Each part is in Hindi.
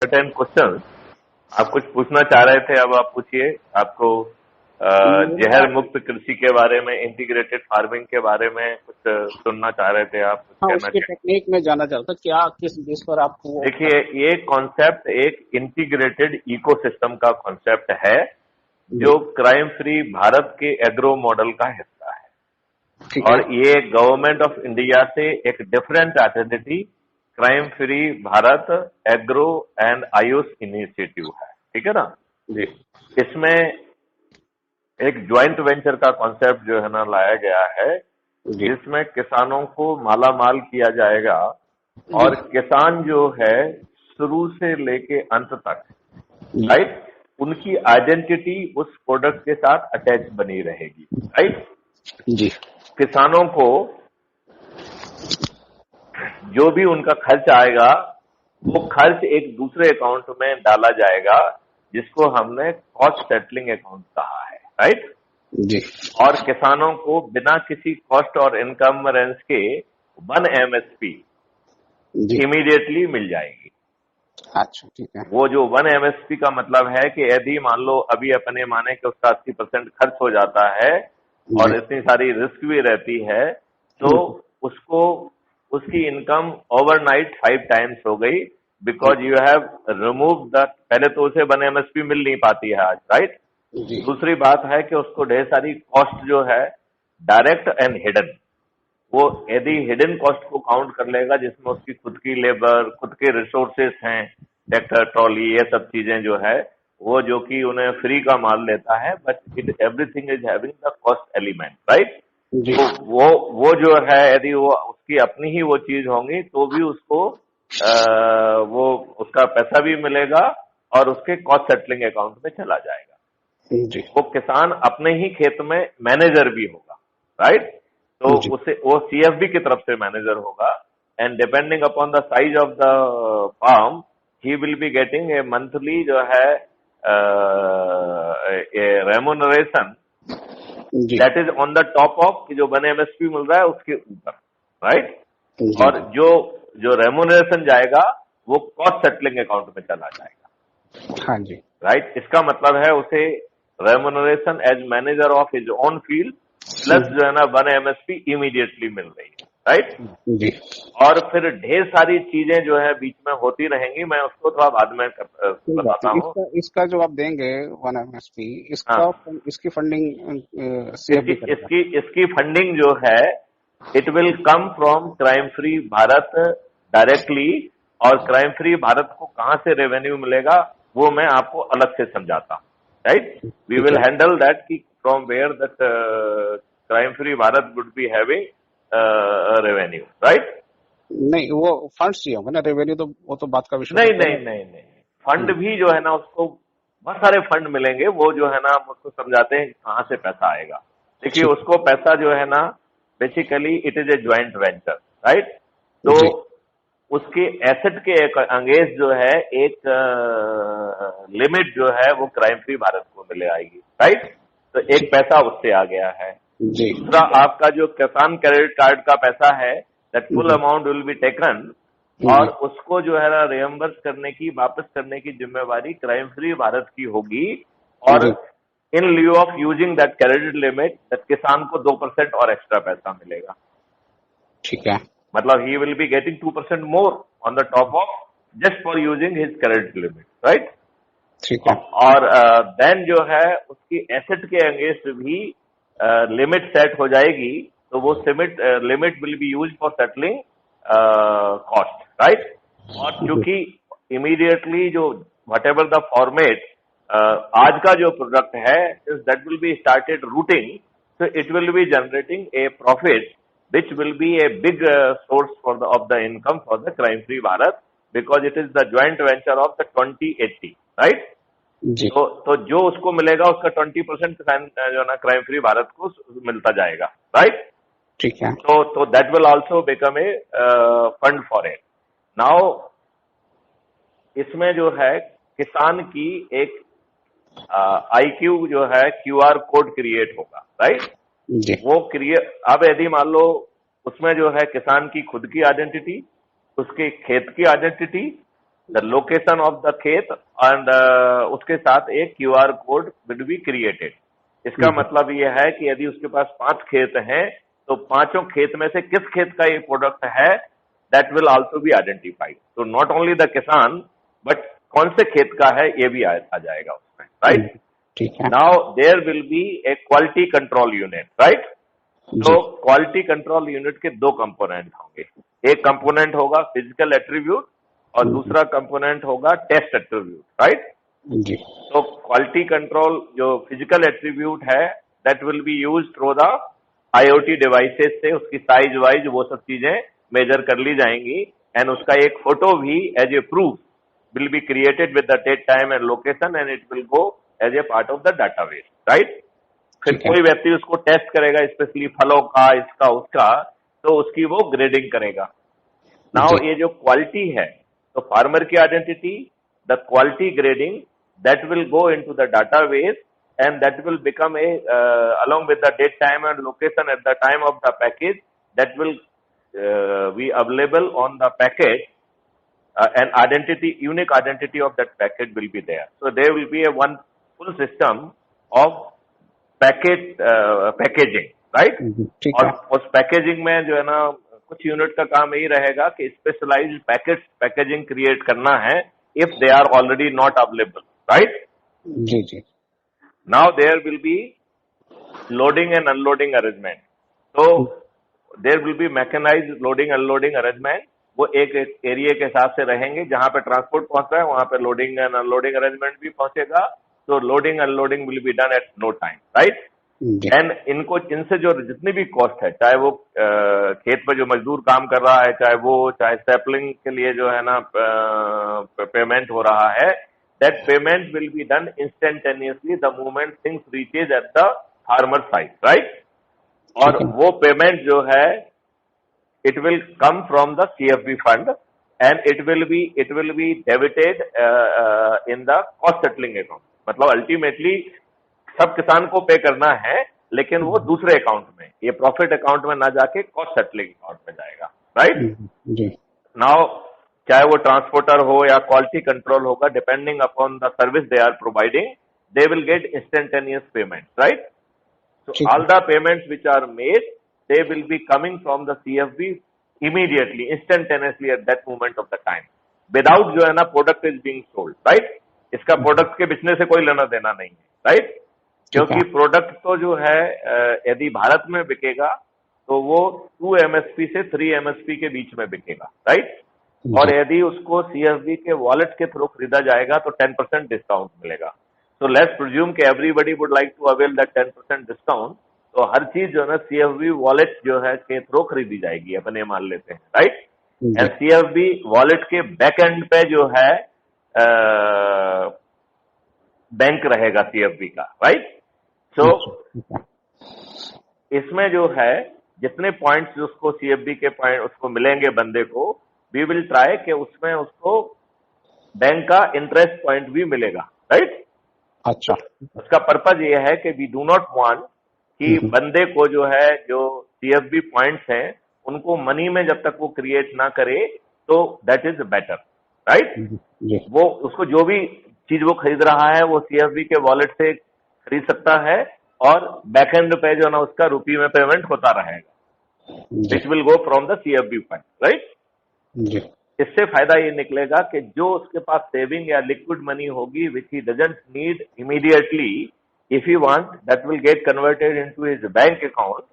Certain question. आप कुछ पूछना चाह रहे थे, अब आप पूछिए। आपको जहर मुक्त कृषि के बारे में, इंटीग्रेटेड फार्मिंग के बारे में कुछ सुनना चाह रहे थे आप, कुछ हाँ, कहना उसकी चाहते? टेक्निक में जानना चाहता क्या, किस बेस पर आपको। देखिए, ये कॉन्सेप्ट एक इंटीग्रेटेड इकोसिस्टम का कॉन्सेप्ट है जो क्राइम फ्री भारत के एग्रो मॉडल का हिस्सा है। ठीक है। और ये गवर्नमेंट ऑफ इंडिया से एक different identity crime free Bharat agro and Ayush initiative है। ठीक है ना जी इसमें एक ज्वाइंट वेंचर का कॉन्सेप्ट जो है ना लाया गया है, जी जिसमें किसानों को माला माल किया जाएगा जी और किसान जो है शुरू से लेके अंत तक, जी राइट, उनकी आइडेंटिटी उस प्रोडक्ट के साथ अटैच बनी रहेगी। राइट, जी किसानों को जो भी उनका खर्च आएगा वो खर्च एक दूसरे अकाउंट में डाला जाएगा, जिसको हमने कॉस्ट सेटलिंग अकाउंट कहा है। राइट, जी और किसानों को बिना किसी कॉस्ट और इनकम्बरेंस के 1 MSP जी। इमीडिएटली मिल जाएगी। अच्छा, ठीक है। वो जो 1 MSP का मतलब है कि यदि मान लो अभी अपने माने कि उसका 80% खर्च हो जाता है जी और इतनी सारी रिस्क भी रहती है, तो उसको उसकी इनकम ओवरनाइट 5 टाइम्स हो गई, because you have remove the, पहले तो उसे 1 MSP मिल नहीं पाती है आज। राइट, जी दूसरी बात है कि उसको ढेर सारी कॉस्ट जो है डायरेक्ट एंड हिडन, वो यदि हिडन कॉस्ट को काउंट कर लेगा, जिसमें उसकी खुद की लेबर, खुद के रिसोर्सेस हैं, ट्रैक्टर, ट्रॉली, ये सब चीजें जो है वो जो कि उन्हें फ्री का माल देता है, but it everything is having the cost element. Right, जी तो वो जो है यदि वो उसकी अपनी ही वो चीज होंगी तो भी उसको वो उसका पैसा भी मिलेगा और उसके कॉस्ट सेटलिंग अकाउंट में चला जाएगा। जी वो किसान अपने ही खेत में मैनेजर भी होगा। राइट, तो जी। उसे वो CFB की तरफ से मैनेजर होगा, and depending upon the size of the farm he will be getting a monthly जो है रेमुनरेशन जी that is on the top of जो 1 MSP मिल रहा है उसके ऊपर। राइट, जी और जो जो रेमुनरेशन जाएगा वो कॉस्ट सेटलिंग अकाउंट में चला जाएगा। हाँ जी। राइट, इसका मतलब है उसे remuneration as manager of his own field plus जो है ना 1 MSP इमीडिएटली मिल रही है। राइट, जी और फिर ढेर सारी चीजें जो है बीच में होती रहेंगी, मैं उसको थोड़ा बाद में कोई बात बताता नहीं। हूँ। इसका जो आप देंगे 1 MSP, हाँ, इसकी फंडिंग CFB इसकी करेगा। इसकी इसकी फंडिंग जो है it will come from crime free Bharat directly, और क्राइम फ्री भारत को कहां से रेवेन्यू मिलेगा वो मैं आपको अलग से समझाता हूँ। राइट, वी ठीक विल है। हैंडल दैट कि from where that crime free Bharat would be having revenue. Right, नहीं, वो फंड्स चाहिए होगा ना, रेवेन्यू तो वो तो बात का विषय नहीं तो नहीं दोनों। नहीं नहीं, फंड भी जो है ना उसको बहुत सारे फंड मिलेंगे, वो जो है ना हम उसको समझाते हैं कहाँ से पैसा आएगा। देखिए, ठीक। उसको पैसा जो है ना basically it is a joint venture. Right, तो जी उसके एसेट के अंगेंस्ट जो है एक लिमिट जो है वो क्राइम फ्री भारत को मिले आएगी। राइट, तो एक पैसा उससे आ गया है। जी दूसरा, आपका जो किसान क्रेडिट कार्ड का पैसा है, दैट फुल जी अमाउंट विल बी टेकन, जी। और उसको जो है ना रियम्बर्स करने की, वापस करने की जिम्मेवारी क्राइम फ्री भारत की होगी। और जी in lieu of using that credit limit, that किसान को 2% और एक्स्ट्रा पैसा मिलेगा। ठीक है। मतलब ही will be getting 2% more on the top of just for using his credit limit. Right, ठीक है। और देन जो है उसकी एसेट के अगेंस्ट भी लिमिट सेट हो जाएगी, तो वो limit will be use for settling cost. Right, और क्योंकि इमीडिएटली जो वट एवर द फॉर्मेट आज का जो प्रोडक्ट है that will be started routing, so it will be generating a profit which will be a big source for of the income for the crime free Bharat, because it is the joint venture of the 2080. Right, जी तो जो उसको मिलेगा उसका 20% किसान जो ना क्राइम फ्री भारत को मिलता जाएगा। राइट, ठीक है। तो that will also become a fund for it. Now इसमें जो है किसान की एक IQ जो है QR कोड क्रिएट होगा। राइट, जी वो क्रिएट, अब यदि मान लो उसमें जो है किसान की खुद की आइडेंटिटी, उसके खेत की identity, the location of the खेत एंड उसके साथ एक QR code will be created. इसका मतलब यह है कि यदि उसके पास 5 खेत हैं तो 5 खेत में से किस खेत का ये प्रोडक्ट है, that will also be identified. तो नॉट ओनली द किसान बट कौन से खेत का है ये भी आ जाएगा उसमें, राइट। ठीक है। Now there will be a quality control unit, right. तो क्वालिटी कंट्रोल यूनिट के 2 कंपोनेंट होंगे। एक कंपोनेंट होगा फिजिकल एट्रीब्यूट और दूसरा कंपोनेंट होगा टेस्ट एट्रीब्यूट, राइट। जी। तो क्वालिटी कंट्रोल जो फिजिकल एट्रीब्यूट है that will be use through the IoT devices से उसकी साइज वाइज वो सब चीजें मेजर कर ली जाएंगी एंड उसका एक फोटो भी as a proof will be created with the date time and location and it will go as a part of the database, right. फिर कोई व्यक्ति उसको टेस्ट करेगा, स्पेशली फलों का, इसका उसका, तो उसकी वो ग्रेडिंग करेगा। नाउ ये जो क्वालिटी है तो फार्मर की identity, the quality grading that will go into the database and that will become a along with the date time and location at the time of the package that will be available on the package and identity, unique identity of that package will be there. So there will be a one full system of packaging, right? और उस पैकेजिंग में जो है ना कुछ यूनिट का काम यही रहेगा कि स्पेशलाइज्ड पैकेजिंग क्रिएट करना है if they are already not available, right? Ji ji. Now there will be loading and unloading arrangement. So there will be mechanized loading unloading arrangement. वो एक एरिया के हिसाब से रहेंगे, जहां पे ट्रांसपोर्ट पहुंच रहा है वहां पे लोडिंग एंड अनलोडिंग अरेंजमेंट भी पहुंचेगा। तो loading unloading will be done at no time, right. And इनसे जो जितनी भी कॉस्ट है, चाहे वो खेत पर जो मजदूर काम कर रहा है, चाहे सैपलिंग के लिए जो है ना पेमेंट हो रहा है, that payment will be done instantaneously the moment things reaches at the farmer site, right. और वो पेमेंट जो है it will come from the CFB fund and it will be debited in the cost settling account. मतलब अल्टीमेटली सब किसान को पे करना है, लेकिन वो दूसरे अकाउंट में, ये प्रॉफिट अकाउंट में ना जाके कॉस्ट सेटलिंग अकाउंट में जाएगा, राइट। नाउ चाहे वो ट्रांसपोर्टर हो या क्वालिटी कंट्रोल होगा, depending upon the service they are providing, they will get instantaneous payment, right. So all the payments which are made they will be coming from the CFB immediately, instantaneously at that moment of the time, without जो है ना product is being sold, right. इसका प्रोडक्ट के बिकने से कोई लेना देना नहीं है, राइट। क्योंकि प्रोडक्ट तो जो है यदि भारत में बिकेगा तो वो 2 MSP से 3 MSP के बीच में बिकेगा, राइट। और यदि उसको CFB के वॉलेट के थ्रू खरीदा जाएगा तो 10% डिस्काउंट मिलेगा। सो लेट्स प्रिज्यूम कि everybody would like to avail that 10% discount, तो हर चीज जो है ना CFB वॉलेट जो है के थ्रू खरीदी जाएगी, अपन ये मान लेते हैं, राइट। एंड CFB वॉलेट के बैक एंड पे जो है बैंक रहेगा CFB का, राइट। सो इसमें जो है जितने पॉइंट्स उसको CFB के पॉइंट उसको मिलेंगे बंदे को, वी विल ट्राई कि उसमें उसको बैंक का इंटरेस्ट पॉइंट भी मिलेगा, राइट। अच्छा, उसका पर्पज ये है कि वी डू नॉट वांट कि बंदे को जो है जो CFB पॉइंट्स हैं उनको मनी में जब तक वो क्रिएट ना करे तो दैट इज बेटर, राइट। वो उसको जो भी चीज वो खरीद रहा है वो CFB के वॉलेट से खरीद सकता है और बैकएंड पे जो ना उसका रुपये में पेमेंट होता रहेगा, which will go from the CFB fund, right. इससे फायदा ये निकलेगा कि जो उसके पास सेविंग या लिक्विड मनी होगी which he doesn't need immediately, if he want, that will get converted into his bank account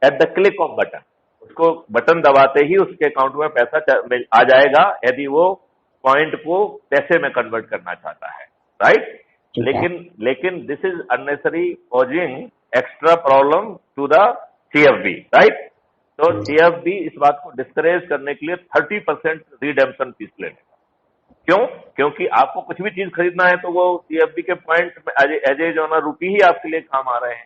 at the click of button. उसको बटन दबाते ही उसके अकाउंट में पैसा आ जाएगा यदि वो पॉइंट को पैसे में कन्वर्ट करना चाहता है, राइट। लेकिन this is unnecessary causing extra problem to the CFB, right. तो CFB इस बात को डिस्करेज करने के लिए 30% रिडेम्पशन फीस लेगा। क्यों? क्योंकि आपको कुछ भी चीज खरीदना है तो वो CFB के पॉइंट एज ए जो ना रुपये ही आपके लिए काम आ रहे हैं,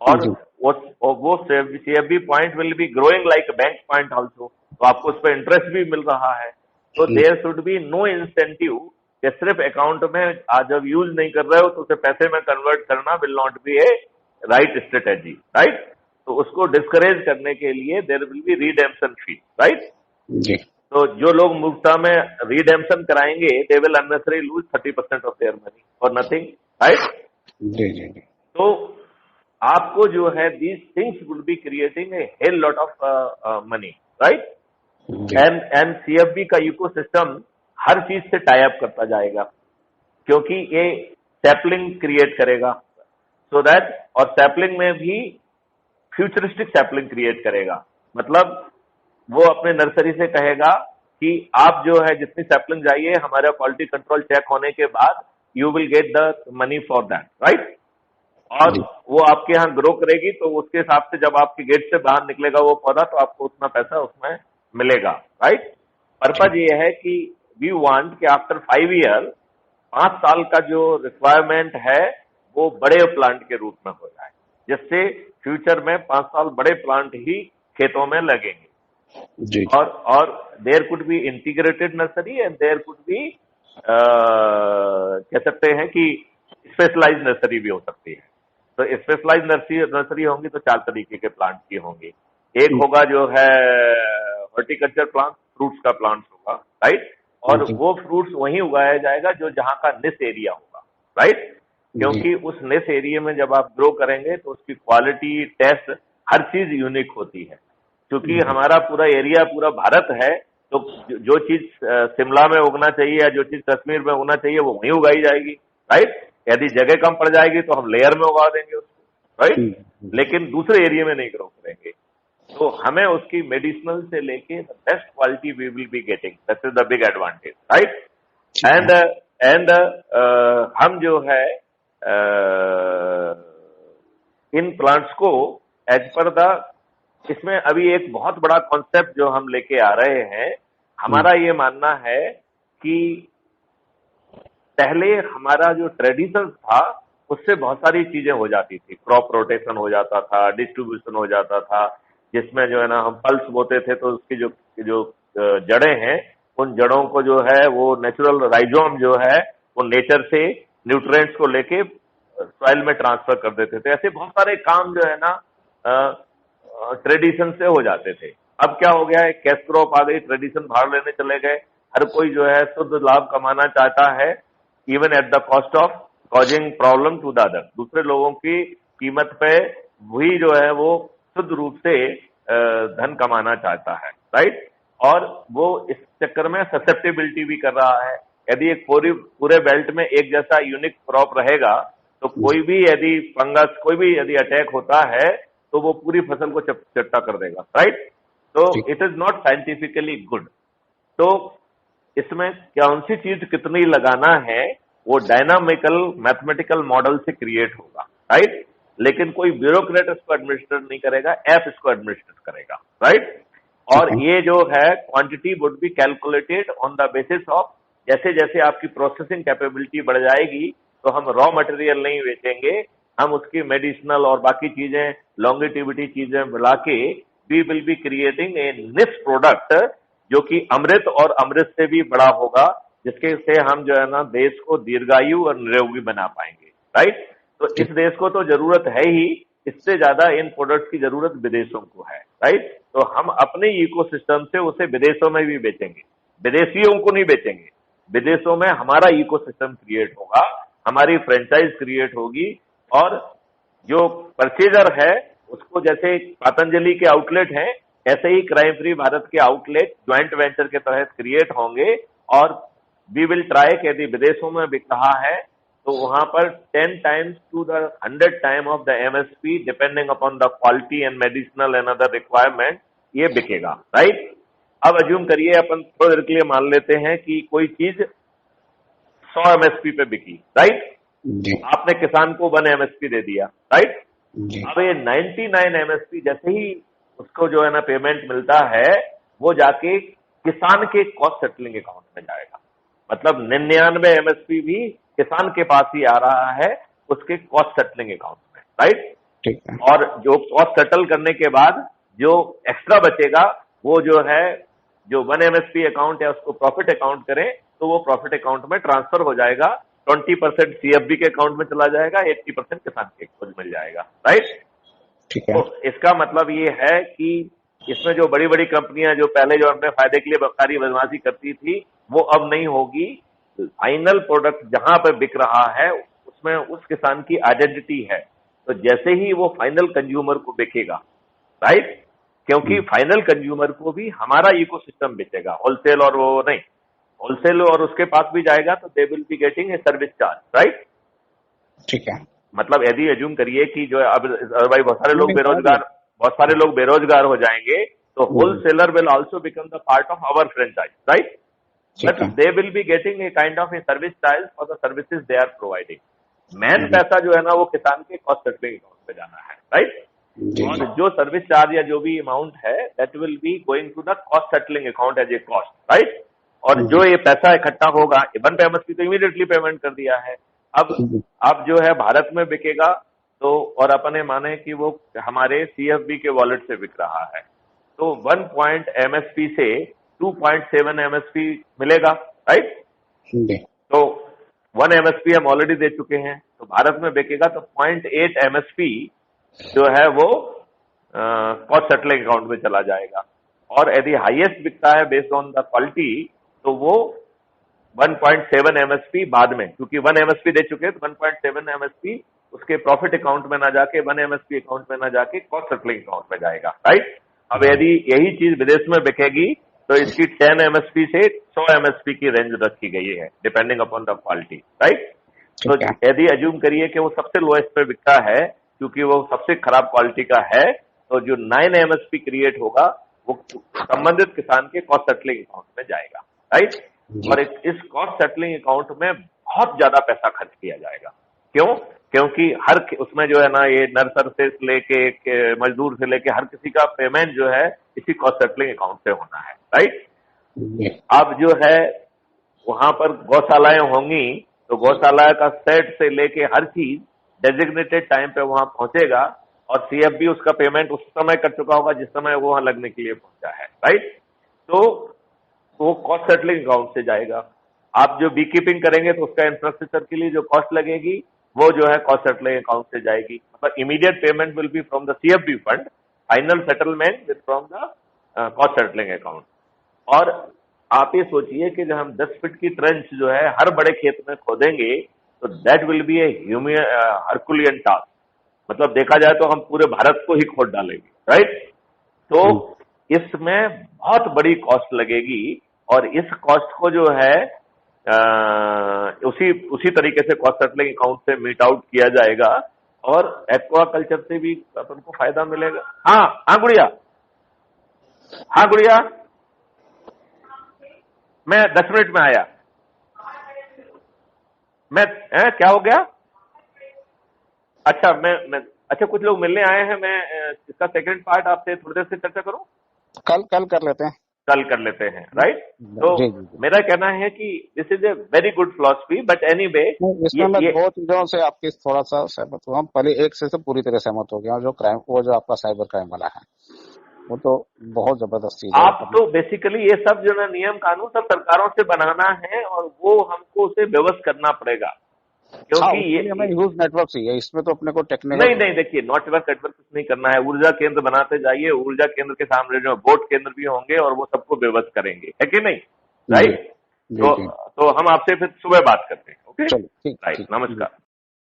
और वो CFB point will be growing like bank point also, तो आपको उस पर इंटरेस्ट भी मिल रहा है। तो there should be no incentive कि सिर्फ अकाउंट में आज जब यूज नहीं कर रहे हो तो उसे पैसे में कन्वर्ट करना will not be a right strategy, right. तो उसको डिस्करेज करने के लिए there will be redemption fee, right. तो जो लोग मूर्खता में रिडेम्पशन कराएंगे, they will unnecessary lose 30% of their money और नथिंग, राइट? जी जी जी तो आपको जो है these things would be creating a hell lot of money, right? जी एंड सीएफबी का इकोसिस्टम हर चीज से टाई अप करता जाएगा, क्योंकि ये सैपलिंग क्रिएट करेगा, सो दैट, और सैपलिंग में भी फ्यूचरिस्टिक सैपलिंग क्रिएट करेगा। मतलब वो अपने नर्सरी से कहेगा कि आप जो है जितनी सैपलिंग चाहिए, हमारा क्वालिटी कंट्रोल चेक होने के बाद you will get the money for that, right? और जी वो आपके यहाँ ग्रो करेगी, तो उसके हिसाब से जब आपके गेट से बाहर निकलेगा वो पौधा, तो आपको उतना पैसा उसमें मिलेगा, राइट? पर्पज ये है कि वी वांट कि आफ्टर 5 ईयर, 5 साल का जो रिक्वायरमेंट है वो बड़े प्लांट के रूप में हो जाए, जिससे फ्यूचर में 5 साल बड़े प्लांट ही खेतों में लगेंगे। जी और there could be integrated nursery and there could be कह सकते हैं कि स्पेशलाइज्ड नर्सरी भी हो सकती है। तो स्पेशलाइज्ड नर्सरी होंगी तो 4 तरीके के प्लांट की होंगी। एक होगा जो है हॉर्टिकल्चर प्लांट, फ्रूट्स का प्लांट होगा, राइट? और जी वो फ्रूट्स वहीं उगाया जाएगा जो जहां का निश एरिया होगा, राइट? क्योंकि उस निश एरिया में जब आप ग्रो करेंगे तो उसकी क्वालिटी, टेस्ट, हर चीज यूनिक होती है। क्योंकि हमारा पूरा एरिया पूरा भारत है, तो जो चीज शिमला में उगना चाहिए या जो चीज कश्मीर में उगना चाहिए वो वहीं उगाई जाएगी, राइट? यदि जगह कम पड़ जाएगी तो हम लेयर में उगा देंगे उसको, राइट? लेकिन दूसरे एरिया में नहीं ग्रो करेंगे। तो हमें उसकी मेडिसिनल से लेके best quality we will be getting, that is the big advantage, right? And हम जो है इन प्लांट्स को एज पर द, इसमें अभी एक बहुत बड़ा कॉन्सेप्ट जो हम लेके आ रहे हैं, हमारा ये मानना है कि पहले हमारा जो ट्रेडिशन था उससे बहुत सारी चीजें हो जाती थी, क्रॉप रोटेशन हो जाता था, डिस्ट्रीब्यूशन हो जाता था, जिसमें जो है ना हम पल्स बोते थे, तो उसकी जो जो जड़ें हैं, उन जड़ों को जो है वो नेचुरल राइजोम जो है वो नेचर से न्यूट्रिएंट्स को लेके सॉइल में ट्रांसफर कर देते थे। ऐसे बहुत सारे काम जो है ना ट्रेडिशन से हो जाते थे। अब क्या हो गया है, कैश क्रॉप आ गई, ट्रेडिशन भाग लेने चले गए, हर कोई जो है शुद्ध लाभ कमाना चाहता है, even at the cost of causing problem to the other. दूसरे लोगों की कीमत पे वही जो है वो शुद्ध रूप से धन कमाना चाहता है, राइट? और वो इस चक्कर में ससेप्टेबिलिटी भी कर रहा है। यदि एक पूरे बेल्ट में एक जैसा यूनिक क्रॉप रहेगा तो कोई भी यदि फंगस, कोई भी यदि अटैक होता है तो वो पूरी फसल को चट्टा कर देगा, राइट? तो it is not scientifically good. तो इसमें कौन सी चीज कितनी लगाना है वो डायनामिकल मैथमेटिकल मॉडल से क्रिएट होगा, राइट? लेकिन कोई ब्यूरोक्रेट इसको एडमिनिस्ट्रेट नहीं करेगा, ऐप इसको एडमिनिस्ट्रेट करेगा, राइट? और ये जो है quantity would be calculated on the basis of, जैसे जैसे आपकी प्रोसेसिंग कैपेबिलिटी बढ़ जाएगी तो हम रॉ मटेरियल नहीं बेचेंगे, हम उसकी मेडिसिनल और बाकी चीजें, लॉन्गेटिविटी चीजें मिला के we will be creating a niche product जो कि अमृत और अमृत से भी बड़ा होगा, जिसके से हम जो है ना देश को दीर्घायु और निरोगी बना पाएंगे, राइट? तो इस देश को तो जरूरत है ही, इससे ज्यादा इन प्रोडक्ट्स की जरूरत विदेशों को है, राइट? तो हम अपने इकोसिस्टम से उसे विदेशों में भी बेचेंगे, विदेशियों को नहीं बेचेंगे, विदेशों में हमारा इकोसिस्टम क्रिएट होगा, हमारी फ्रेंचाइज क्रिएट होगी, और जो परचेजर है उसको, जैसे पतंजलि के आउटलेट हैं, ऐसे ही क्राइम फ्री भारत के आउटलेट ज्वाइंट वेंचर के तहत क्रिएट होंगे, और वी विल ट्राई कि यदि विदेशों में बिक रहा है तो वहां पर 10 times to the 100 times of the MSP depending upon the quality and medicinal and other requirement ये बिकेगा, राइट? अब अज्यूम करिए, अपन थोड़ी देर के लिए मान लेते हैं कि कोई चीज 100 MSP पे बिकी, राइट? आपने किसान को 1 MSP दे दिया, राइट? अब ये 99 MSP जैसे ही उसको जो है ना पेमेंट मिलता है, वो जाके किसान के कॉस्ट सेटलिंग अकाउंट में जाएगा। मतलब 99 MSP भी किसान के पास ही आ रहा है उसके कॉस्ट सेटलिंग अकाउंट में, राइट? ठीक है। और जो कॉस्ट सेटल करने के बाद जो एक्स्ट्रा बचेगा वो जो है, जो 1 MSP अकाउंट है उसको प्रॉफिट अकाउंट करें तो वो प्रॉफिट अकाउंट में ट्रांसफर हो जाएगा, 20% CFB के अकाउंट में चला जाएगा, 80% किसान के खुद मिल जाएगा, राइट? ठीक है। तो इसका मतलब ये है कि इसमें जो बड़ी बड़ी कंपनियां जो पहले जो अपने फायदे के लिए बखारी बदमाशी करती थी, वो अब नहीं होगी। फाइनल प्रोडक्ट जहां पर बिक रहा है उसमें उस किसान की आइडेंटिटी है, तो जैसे ही वो फाइनल कंज्यूमर को बिकेगा, राइट, क्योंकि फाइनल कंज्यूमर को भी हमारा इकोसिस्टम बेचेगा, होलसेल और वो नहीं, होलसेल और उसके पास भी जाएगा तो दे will be getting A service charge, right. ठीक है। मतलब यदि एज्यूम करिए कि जो अब भाई बहुत सारे लोग बेरोजगार हो जाएंगे, तो wholesaler will also become the part of our franchise, right, but they will be getting a kind of a service charge for the services they are providing. Main पैसा जो है ना वो किसान के कॉस्ट सेटलिंग अकाउंट पे जाना है, राइट, और जो सर्विस चार्ज या जो भी अमाउंट है that will be going to the cost settling account as a cost, right. और जो ये पैसा इकट्ठा होगा, वन पे एमएसपी तो इमीडिएटली पेमेंट कर दिया है, अब जो है भारत में बिकेगा, तो और अपने माने कि वो हमारे सीएफबी के वॉलेट से बिक रहा है, तो 1 पॉइंट एमएसपी से 2.7 एमएसपी मिलेगा, राइट। तो 1 एमएसपी हम ऑलरेडी दे चुके हैं, तो भारत में बिकेगा तो 0.8 एमएसपी जो है वो कॉस्ट सेटलिंग अकाउंट में चला जाएगा। और यदि हाईएस्ट बिकता है बेस्ड ऑन द क्वालिटी, तो वो 1.7 एमएसपी बाद में, क्योंकि 1 एमएसपी दे चुके हैं, तो 1.7 एमएसपी उसके प्रॉफिट अकाउंट में ना जाके 1 एमएसपी अकाउंट में ना जाके कॉस्ट सेटलिंग अकाउंट में जाएगा, राइट। अब यदि यही चीज विदेश में बिकेगी तो इसकी 10 एमएसपी से 100 एमएसपी की रेंज रखी गई है depending upon the quality, right. तो यदि एज्यूम करिए कि वो सबसे लोएस्ट पे बिकता है क्योंकि वो सबसे खराब क्वालिटी का है, तो जो 9 एमएसपी क्रिएट होगा वो संबंधित किसान के कॉस्ट सेटलिंग अकाउंट में जाएगा, राइट। और इस कॉस्ट सेटलिंग अकाउंट में बहुत ज्यादा पैसा खर्च किया जाएगा। क्यों? क्योंकि हर उसमें जो है ना ये नर्सर से लेके मजदूर से लेके हर किसी का पेमेंट जो है इसी कॉस्ट सेटलिंग अकाउंट से होना है, राइट। अब जो है वहां पर गौशालाएं होंगी, तो गौशाला का सेट से लेके हर चीज डेजिग्नेटेड टाइम पे वहां पहुंचेगा, और सीएफबी उसका पेमेंट उस समय कर चुका होगा जिस समय वो वहां लगने के लिए पहुंचा है, राइट। तो वो कॉस्ट सेटलिंग अकाउंट से जाएगा। आप जो बी कीपिंग करेंगे तो उसका इंफ्रास्ट्रक्चर के लिए जो कॉस्ट लगेगी वो जो है कॉस्ट सेटलिंग अकाउंट से जाएगी। मतलब immediate payment will be from the CFB fund, final settlement with from the cost settling account. और आप ये सोचिए कि जब हम 10 फीट की ट्रेंच जो है हर बड़े खेत में खोदेंगे, तो that will be a herculean task. मतलब देखा जाए तो हम पूरे भारत को ही खोद डालेंगे, राइट। तो इसमें बहुत बड़ी कॉस्ट लगेगी, और इस कॉस्ट को जो है उसी तरीके से कॉस्ट सेटलिंग अकाउंट से मीट आउट किया जाएगा, और एक्वा कल्चर से भी अपन को फायदा मिलेगा। हाँ गुड़िया, मैं 10 मिनट में आया। क्या हो गया? अच्छा अच्छा कुछ लोग मिलने आए हैं, मैं इसका सेकंड पार्ट आपसे थोड़ी देर से चर्चा करूं? कल कर लेते हैं। कल कर लेते हैं, राइट। तो मेरा कहना है कि this is a very good philosophy, but anyway इसमें मैं 2 चीजों से आपकी थोड़ा सा सहमत हुआ। पहले एक से पूरी तरह सहमत हो गया, जो क्राइम, वो जो आपका साइबर क्राइम वाला है, वो तो बहुत जबरदस्त चीज है। आप तो बेसिकली ये सब जो ना नियम कानून सब सरकारों से बनाना है, और वो हमको उसे व्यवस्थित करना पड़ेगा, क्योंकि ये हमें ह्यूज नेटवर्क चाहिए, इसमें तो अपने को टेक्निकल नहीं देखिए, नेटवर्क कुछ नहीं करना है। ऊर्जा केंद्र बनाते जाइए, ऊर्जा केंद्र के सामने जो वोट केंद्र भी होंगे और वो सबको व्यवस्थित करेंगे, है कि नहीं, राइट। तो हम आपसे फिर सुबह बात करते हैं, ओके, राइट, नमस्कार।